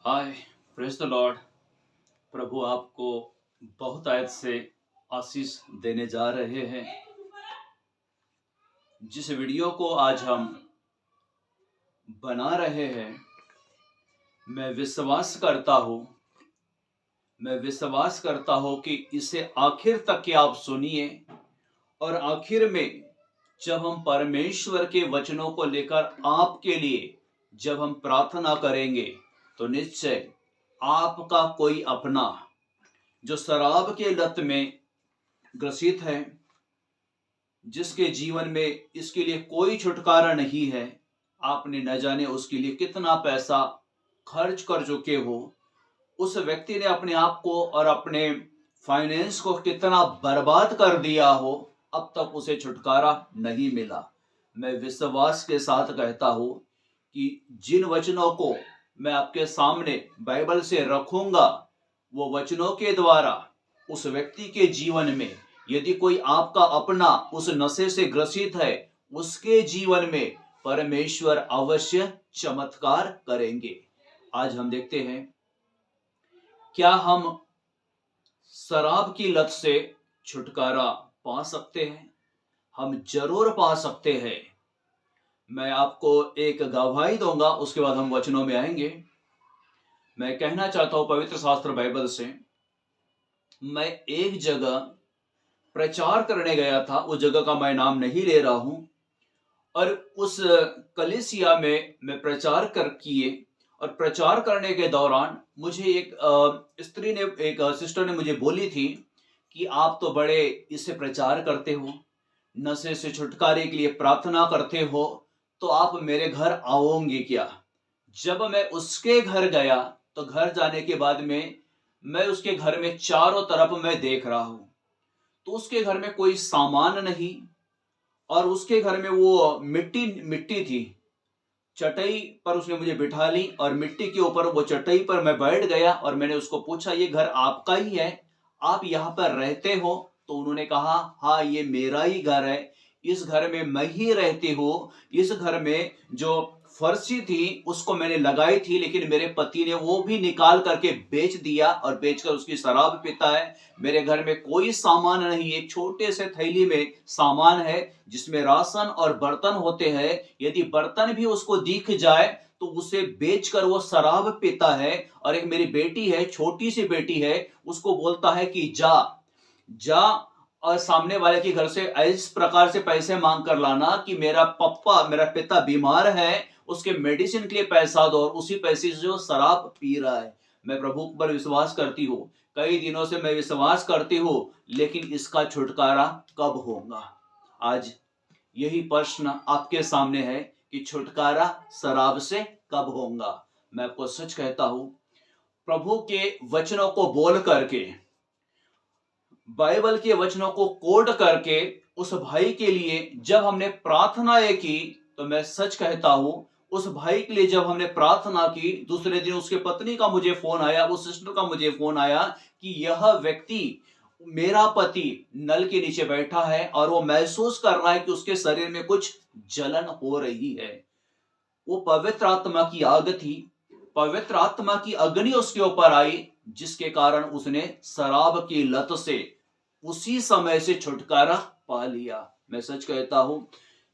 Hi, praise the Lord. प्रभु आपको बहुत आयत से आशीष देने जा रहे हैं। जिस वीडियो को आज हम बना रहे हैं, मैं विश्वास करता हूँ कि इसे आखिर तक के आप सुनिए और आखिर में जब हम परमेश्वर के वचनों को लेकर आपके लिए जब हम प्रार्थना करेंगे तो निश्चय आपका कोई अपना जो शराब के लत में ग्रसित है, जिसके जीवन में इसके लिए कोई छुटकारा नहीं है, आपने न जाने उसके लिए कितना पैसा खर्च कर चुके हो, उस व्यक्ति ने अपने आप को और अपने फाइनेंस को कितना बर्बाद कर दिया हो, अब तक उसे छुटकारा नहीं मिला। मैं विश्वास के साथ कहता हूं कि जिन वचनों को मैं आपके सामने बाइबल से रखूंगा, वो वचनों के द्वारा उस व्यक्ति के जीवन में, यदि कोई आपका अपना उस नशे से ग्रसित है, उसके जीवन में परमेश्वर अवश्य चमत्कार करेंगे। आज हम देखते हैं, क्या हम शराब की लत से छुटकारा पा सकते हैं? हम जरूर पा सकते हैं। मैं आपको एक गवाही दूंगा, उसके बाद हम वचनों में आएंगे। मैं कहना चाहता हूं पवित्र शास्त्र बाइबल से, मैं एक जगह प्रचार करने गया था, उस जगह का मैं नाम नहीं ले रहा हूं, और उस कलीसिया में मैं प्रचार कर किए, और प्रचार करने के दौरान मुझे एक स्त्री ने, एक सिस्टर ने मुझे बोली थी कि आप तो बड़े इससे प्रचार करते हो, नशे से छुटकारे के लिए प्रार्थना करते हो, तो आप मेरे घर आओगे क्या? जब मैं उसके घर गया तो घर जाने के बाद में मैं उसके घर में चारों तरफ मैं देख रहा हूं, तो उसके घर में कोई सामान नहीं, और उसके घर में वो मिट्टी मिट्टी थी। चटाई पर उसने मुझे बिठा ली और मिट्टी के ऊपर वो चटाई पर मैं बैठ गया, और मैंने उसको पूछा, ये घर आपका ही है? आप यहाँ पर रहते हो? तो उन्होंने कहा, हाँ, ये मेरा ही घर है, इस घर में मैं ही रहती हूँ। इस घर में जो फर्शी थी उसको मैंने लगाई थी, लेकिन मेरे पति ने वो भी निकाल करके बेच दिया और बेचकर उसकी शराब पीता है। मेरे घर में कोई सामान नहीं, एक छोटे से थैली में सामान है जिसमें राशन और बर्तन होते हैं। यदि बर्तन भी उसको दिख जाए तो उसे बेचकर वो शराब पीता है। और एक मेरी बेटी है, छोटी सी बेटी है, उसको बोलता है कि जा जा और सामने वाले के घर से इस प्रकार से पैसे मांग कर लाना कि मेरा पिता बीमार है, उसके मेडिसिन के लिए पैसा दो, और उसी पैसे से जो शराब पी रहा है। मैं प्रभु पर विश्वास करती हूँ, कई दिनों से मैं विश्वास करती हूँ, लेकिन इसका छुटकारा कब होगा? आज यही प्रश्न आपके सामने है कि छुटकारा शराब से कब होगा? मैं आपको सच कहता हूं, प्रभु के वचनों को बोल करके, बाइबल के वचनों को कोट करके उस भाई के लिए जब हमने प्रार्थनाएं की, तो मैं सच कहता हूं, उस भाई के लिए जब हमने प्रार्थना की, दूसरे दिन उसके पत्नी का मुझे फोन आया, उस सिस्टर का मुझे फोन आया कि यह व्यक्ति, मेरा पति, नल के नीचे बैठा है और वो महसूस कर रहा है कि उसके शरीर में कुछ जलन हो रही है। वो पवित्र आत्मा की आग थी, पवित्र आत्मा की अग्नि उसके ऊपर आई, जिसके कारण उसने शराब की लत से उसी समय से छुटकारा पा लिया। मैं सच कहता हूं,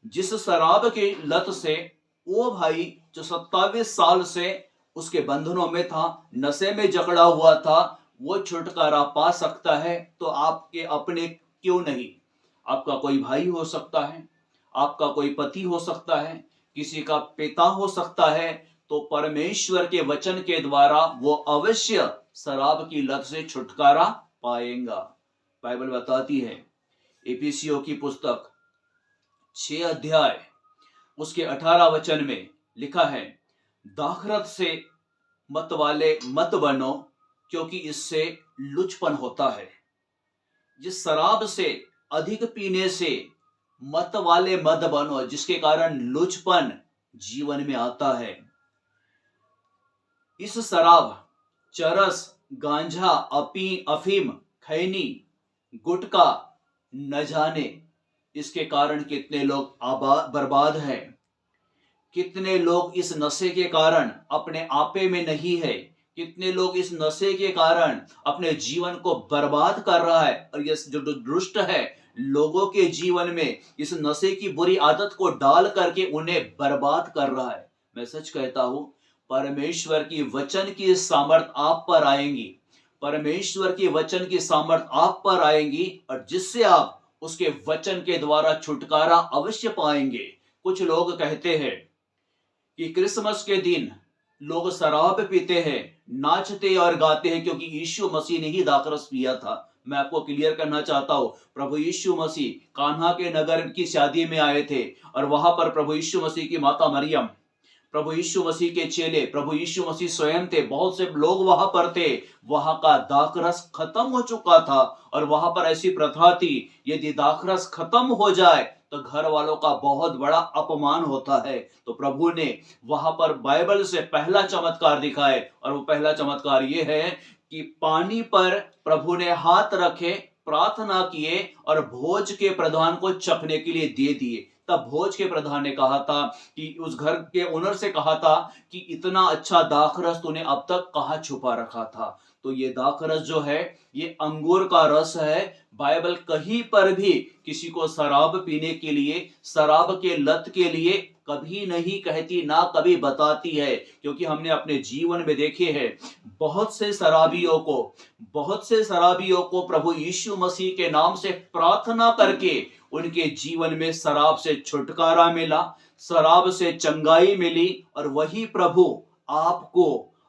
जिस शराब की लत से वो भाई जो 27 साल से उसके बंधनों में था, नशे में जकड़ा हुआ था, वो छुटकारा पा सकता है, तो आपके अपने क्यों नहीं? आपका कोई भाई हो सकता है, आपका कोई पति हो सकता है, किसी का पिता हो सकता है, तो परमेश्वर के वचन के द्वारा वो अवश्य शराब की लत से छुटकारा पाएगा। बाइबल बताती है, इफिसियों की पुस्तक 6 अध्याय उसके 18 वचन में लिखा है, दाखरत से मत बनो, क्योंकि इससे लुचपन होता है। जिस शराब से अधिक पीने से मत बनो, जिसके कारण लुचपन जीवन में आता है। इस शराब, चरस, गांजा, अफीम, खैनी, गुटखा, न जाने इसके कारण कितने लोग बर्बाद हैं। कितने लोग इस नशे के कारण अपने आपे में नहीं है, कितने लोग इस नशे के कारण अपने जीवन को बर्बाद कर रहा है, और ये जो दुष्ट है लोगों के जीवन में इस नशे की बुरी आदत को डाल करके उन्हें बर्बाद कर रहा है। मैं सच कहता हूं, परमेश्वर की वचन की सामर्थ आप पर आएंगी, परमेश्वर की वचन की सामर्थ आप पर आएंगी, और जिससे आप उसके वचन के द्वारा छुटकारा अवश्य पाएंगे। कुछ लोग कहते हैं कि क्रिसमस के दिन लोग शराब पीते हैं, नाचते और गाते हैं क्योंकि यीशु मसीह ने ही दाखरस पिया था। मैं आपको क्लियर करना चाहता हूं, प्रभु यीशु मसीह कान्हा के नगर की शादी में आए थे, और वहां पर प्रभु यीशु मसीह की माता मरियम, प्रभु यीशु मसीह के चेले, प्रभु यीशु मसीह स्वयं थे, बहुत से लोग वहां पर थे। वहां का दाखरस खत्म हो चुका था, और वहां पर ऐसी प्रथा थी, यदि दाखरस खत्म हो जाए तो घर वालों का बहुत बड़ा अपमान होता है। तो प्रभु ने वहां पर बाइबल से पहला चमत्कार दिखाए, और वो पहला चमत्कार ये है कि पानी पर प्रभु ने हाथ रखे, प्रार्थना किए, और भोज के प्रधान को चखने के लिए दे दिए। तब भोज के प्रधान ने कहा था कि उस घर के ओनर से कहा था कि इतना अच्छा दाखरस तूने अब तक कहाँ छुपा रखा था। तो ये दाखरस जो है ये अंगूर का रस है। बाइबल कहीं पर भी किसी को शराब पीने के लिए, शराब के लत के लिए कभी नहीं कहती, ना कभी बताती है, क्योंकि हमने अपने जीवन में देखे हैं बहुत से शराबियों को प्रभु यीशु मसीह के नाम से प्रार्थना करके उनके जीवन में शराब से छुटकारा मिला, शराब से चंगाई मिली। और वही प्रभु आपको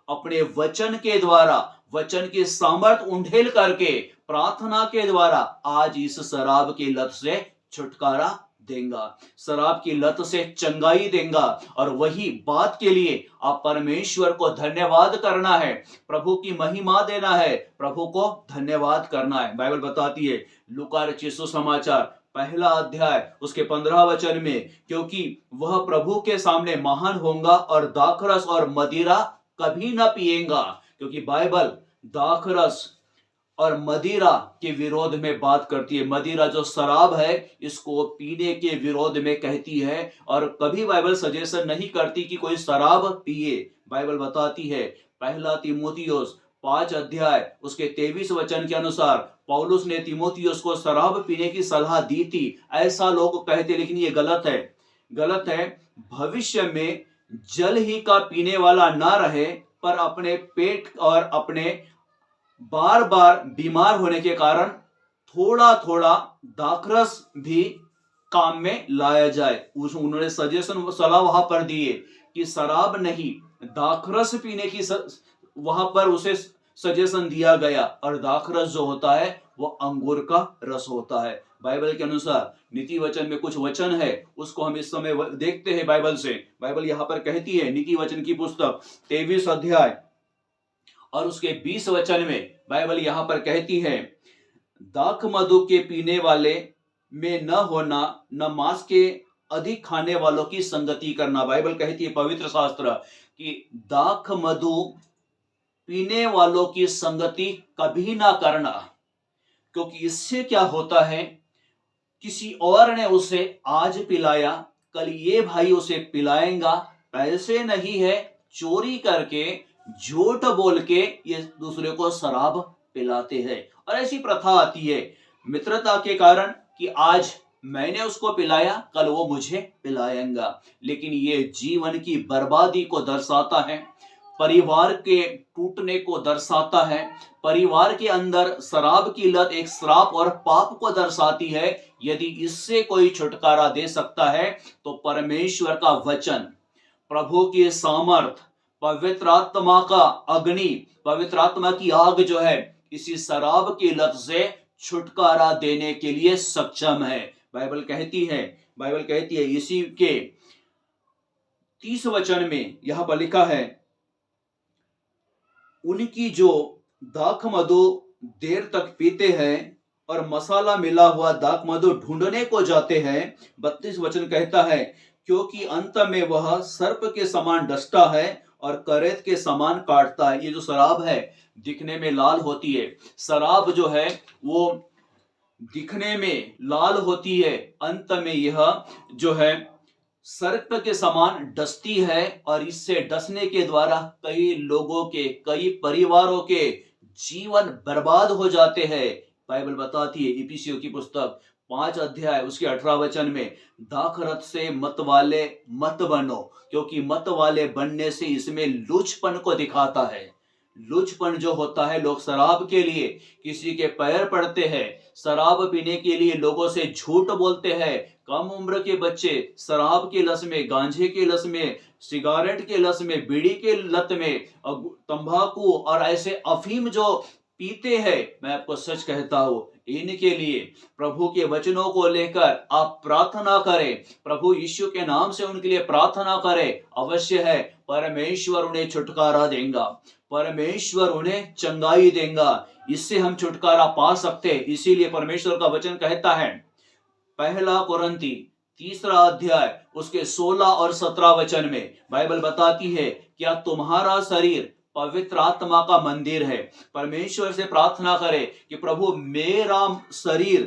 अपने वचन के द्वारा, वचन की सामर्थ उंडेल करके, प्रार्थना के द्वारा आज इस शराब की लत से छुटकारा देगा, शराब की लत से चंगाई देगा। और वही बात के लिए आप परमेश्वर को धन्यवाद करना है, प्रभु की महिमा देना है, प्रभु को धन्यवाद करना है। बाइबल बताती है लूका रचित सुसमाचार पहला अध्याय उसके 15 वचन में, क्योंकि वह प्रभु के सामने महान होगा और दाखरस और मदिरा कभी ना पिएगा। क्योंकि बाइबल दाखरस और मदिरा के विरोध में बात करती है। मदिरा जो शराब है इसको पीने के विरोध में कहती है, और कभी बाइबल सजेशन नहीं करती कि कोई शराब पिए। बाइबल बताती है पहला तीमुथियुस 5 अध्याय उसके 23 वचन के अनुसार पौलुस ने तीमुथियुस को शराब पीने की सलाह दी थी। ऐसा लोग कहते, लेकिन ये गलत है। भविष्य में जल ही का पीने वाला ना रहे, पर अपने पेट और अपने बार बार बीमार होने के कारण थोड़ा थोड़ा दाखरस भी काम में लाया जाए। उन्होंने सजेशन, सलाह वहां पर दी है कि शराब नहीं, दाखरस पीने की वहां पर उसे सजेशन दिया गया। और दाखरस जो होता है वो अंगूर का रस होता है। बाइबल के अनुसार नीति वचन में कुछ वचन है, उसको हम इस समय देखते हैं बाइबल से। बाइबल यहां पर कहती है, नीति वचन की पुस्तक 23 अध्याय और उसके 20 वचन में बाइबल यहां पर कहती है, दाख मधु के पीने वाले में न होना, न मांस के अधिक खाने वालों की संगति करना। बाइबल कहती है पवित्र शास्त्र कि दाख मधु पीने वालों की संगति कभी ना करना, क्योंकि इससे क्या होता है, किसी और ने उसे आज पिलाया, कल ये भाई उसे पिलाएगा। पैसे नहीं है, चोरी करके, झूठ बोल के ये दूसरे को शराब पिलाते हैं। और ऐसी प्रथा आती है मित्रता के कारण कि आज मैंने उसको पिलाया, कल वो मुझे पिलाएगा। लेकिन ये जीवन की बर्बादी को दर्शाता है, परिवार के टूटने को दर्शाता है। परिवार के अंदर शराब की लत एक श्राप और पाप को दर्शाती है। यदि इससे कोई छुटकारा दे सकता है तो परमेश्वर का वचन, प्रभु की सामर्थ, पवित्र आत्मा का अग्नि, पवित्र आत्मा की आग जो है इसी शराब की लत से छुटकारा देने के लिए सक्षम है। बाइबल कहती है इसी के 30 वचन में यहां पर लिखा है, उनकी जो दाख मधु देर तक पीते हैं और मसाला मिला हुआ दाख मधु ढूंढने को जाते हैं। 32 वचन कहता है, क्योंकि अंत में वह सर्प के समान डसता है और करेत के समान काटता है। ये जो शराब है दिखने में लाल होती है, शराब जो है वो दिखने में लाल होती है, अंत में यह जो है सर्प के समान डसती है और इससे डसने के द्वारा कई लोगों के, कई परिवारों के जीवन बर्बाद हो जाते हैं। बाइबल बताती है इफिसियों की पुस्तक 5 अध्याय उसके 18 वचन में, दाखरथ से मत वाले मत बनो, क्योंकि मत वाले बनने से इसमें लुचपन को दिखाता है। लुचपन जो होता है, लोग शराब के लिए किसी के पैर पड़ते हैं, शराब पीने के लिए लोगों से झूठ बोलते हैं। कम उम्र के बच्चे शराब की लत में, गांजे की लत में, सिगारेट के लत में, बीड़ी के लत में, तंबाकू और ऐसे अफीम जो पीते हैं, मैं आपको सच कहता हूं, इनके लिए प्रभु के वचनों को लेकर आप प्रार्थना करें, प्रभु यीशु के नाम से उनके लिए प्रार्थना करें। अवश्य है परमेश्वर उन्हें छुटकारा देगा, परमेश्वर उन्हें चंगाई देगा। इससे हम छुटकारा पा सकते हैं। इसीलिए परमेश्वर का वचन कहता है, 1 कुरिन्ती 3 अध्याय उसके 16 और 17 वचन में बाइबल बताती है, क्या तुम्हारा शरीर पवित्र आत्मा का मंदिर है। परमेश्वर से प्रार्थना करें कि प्रभु मेरा शरीर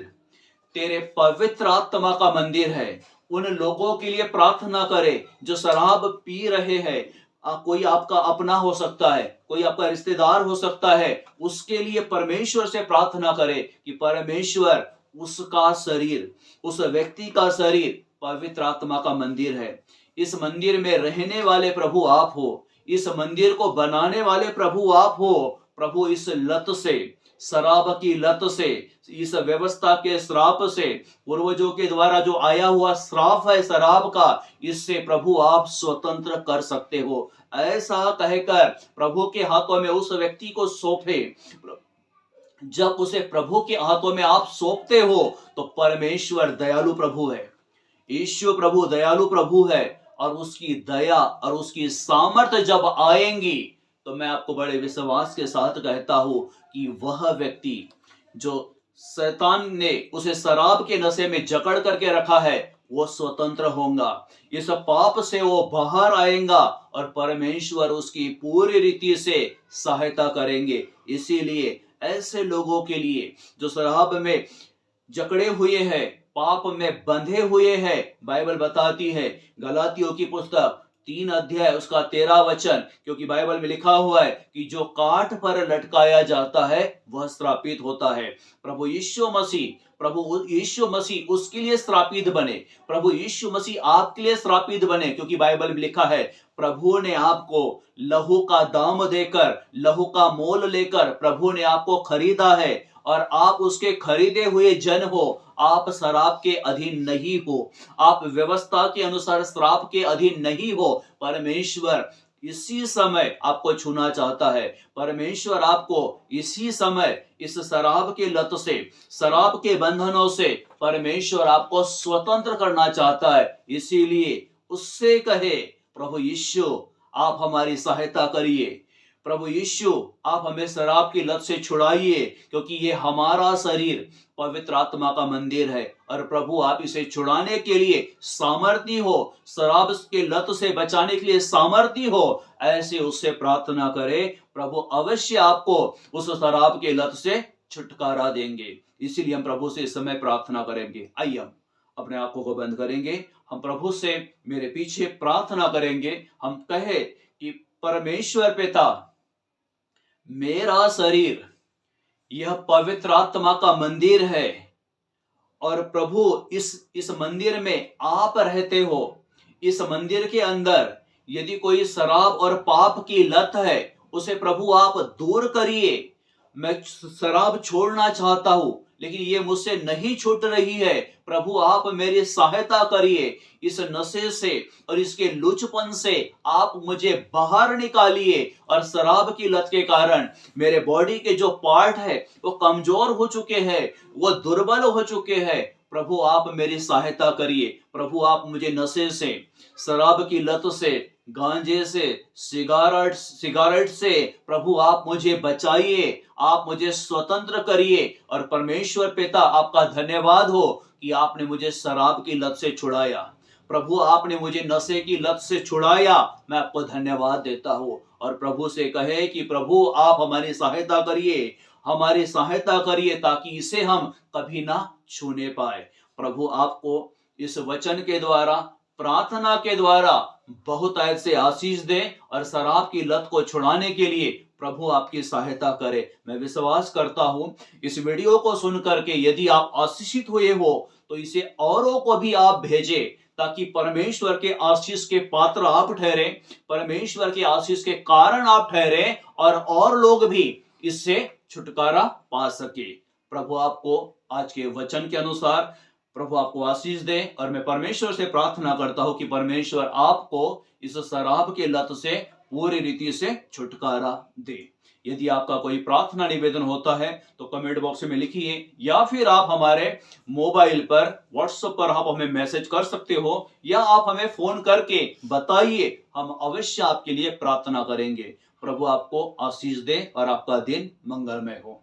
तेरे पवित्र आत्मा का मंदिर है। उन लोगों के लिए प्रार्थना करें जो शराब पी रहे हैं। कोई आपका अपना हो सकता है, कोई आपका रिश्तेदार हो सकता है, उसके लिए परमेश्वर से प्रार्थना करें कि परमेश्वर उसका शरीर, उस व्यक्ति का शरीर पवित्र आत्मा का मंदिर है। इस मंदिर में रहने वाले प्रभु आप हो, इस मंदिर को बनाने वाले प्रभु आप हो। प्रभु इस लत से, शराब की लत से, इस व्यवस्था के श्राप से, पूर्वजों के द्वारा जो आया हुआ श्राप है शराब का, इससे प्रभु आप स्वतंत्र कर सकते हो। ऐसा कहकर प्रभु के हाथों में उस व्यक्ति को सौंपे। जब उसे प्रभु के हाथों में आप सौंपते हो तो परमेश्वर दयालु प्रभु है, यीशु प्रभु दयालु प्रभु है, और उसकी दया और उसकी सामर्थ्य जब आएंगी तो मैं आपको बड़े विश्वास के साथ कहता हूं कि वह व्यक्ति जो शैतान ने उसे शराब के नशे में जकड़ करके रखा है, वो स्वतंत्र होगा। इस पाप से वो बाहर आएगा और परमेश्वर उसकी पूरी रीति से सहायता करेंगे। इसीलिए ऐसे लोगों के लिए जो शराब में जकड़े हुए हैं, पाप में बंधे हुए हैं, बाइबल बताती है गलातियों की पुस्तक 3 अध्याय उसका 13 वचन, क्योंकि बाइबल में लिखा हुआ है कि जो काठ पर लटकाया जाता है वह श्रापित होता है। प्रभु यीशु मसीह उसके लिए श्रापित बने, प्रभु यीशु मसीह आपके लिए श्रापित बने, क्योंकि बाइबल में लिखा है प्रभु ने आपको लहू का दाम देकर, लहू का मोल लेकर प्रभु ने आपको खरीदा है, और आप उसके खरीदे हुए जन हो। आप शराब के अधीन नहीं हो, आप व्यवस्था के अनुसार श्राप के अधीन नहीं हो। परमेश्वर इसी समय आपको छूना चाहता है, परमेश्वर आपको इसी समय इस शराब के लत से, शराब के बंधनों से परमेश्वर आपको स्वतंत्र करना चाहता है। इसीलिए उससे कहे, प्रभु यीशु आप हमारी सहायता करिए, प्रभु यीशु आप हमें शराब की लत से छुड़ाइए, क्योंकि ये हमारा शरीर पवित्र आत्मा का मंदिर है, और प्रभु आप इसे छुड़ाने के लिए सामर्थी हो, शराब के लत से बचाने के लिए सामर्थी हो। ऐसे उससे प्रार्थना करें, प्रभु अवश्य आपको उस शराब के लत से छुटकारा देंगे। इसीलिए हम प्रभु से इस समय प्रार्थना करेंगे। आइए हम अपने आंखों को बंद करेंगे, हम प्रभु से मेरे पीछे प्रार्थना करेंगे। हम कहे कि परमेश्वर पिता, मेरा शरीर यह पवित्र आत्मा का मंदिर है, और प्रभु इस मंदिर में आप रहते हो। इस मंदिर के अंदर यदि कोई शराब और पाप की लत है, उसे प्रभु आप दूर करिए। मैं शराब छोड़ना चाहता हूं, लेकिन ये मुझसे नहीं छूट रही है। प्रभु आप मेरी सहायता करिए, इस नशे से और इसके लुचपन से आप मुझे बाहर निकालिए। और शराब की लत के कारण मेरे बॉडी के जो पार्ट है वो कमजोर हो चुके हैं, वो दुर्बल हो चुके हैं। प्रभु आप मेरी सहायता करिए, प्रभु आप मुझे नशे से, शराब की लत से, गांजे से, सिगारेट से प्रभु आप मुझे बचाइए, आप मुझे स्वतंत्र करिए। और परमेश्वर पिता आपका धन्यवाद हो कि आपने मुझे शराब की लत से छुड़ाया, प्रभु आपने मुझे नशे की लत से छुड़ाया। मैं आपको धन्यवाद देता हूँ। और प्रभु से कहे कि प्रभु आप हमारी सहायता करिए, हमारी सहायता करिए, ताकि इसे हम कभी ना छूने पाए। प्रभु आपको इस वचन के द्वारा प्रार्थना के द्वारा बहुत ऐसे आशीष दे और शराब की लत को छुड़ाने के लिए प्रभु आपकी सहायता करे। मैं विश्वास करता हूं इस वीडियो को सुन करके यदि आप आशीषित हुए हो तो इसे औरों को भी आप भेजें, ताकि परमेश्वर के आशीष के पात्र आप ठहरे, परमेश्वर के आशीष के कारण आप ठहरे और लोग भी इससे छुटकारा पा सके। प्रभु आपको आज के वचन के अनुसार प्रभु आपको आशीष दे और मैं परमेश्वर से प्रार्थना करता हूं कि परमेश्वर आपको इस शराब के लत से पूरी रीति से छुटकारा दे। यदि आपका कोई प्रार्थना निवेदन होता है तो कमेंट बॉक्स में लिखिए, या फिर आप हमारे मोबाइल पर व्हाट्सएप पर आप हमें मैसेज कर सकते हो, या आप हमें फोन करके बताइए, हम अवश्य आपके लिए प्रार्थना करेंगे। प्रभु आपको आशीष दे और आपका दिन मंगलमय हो।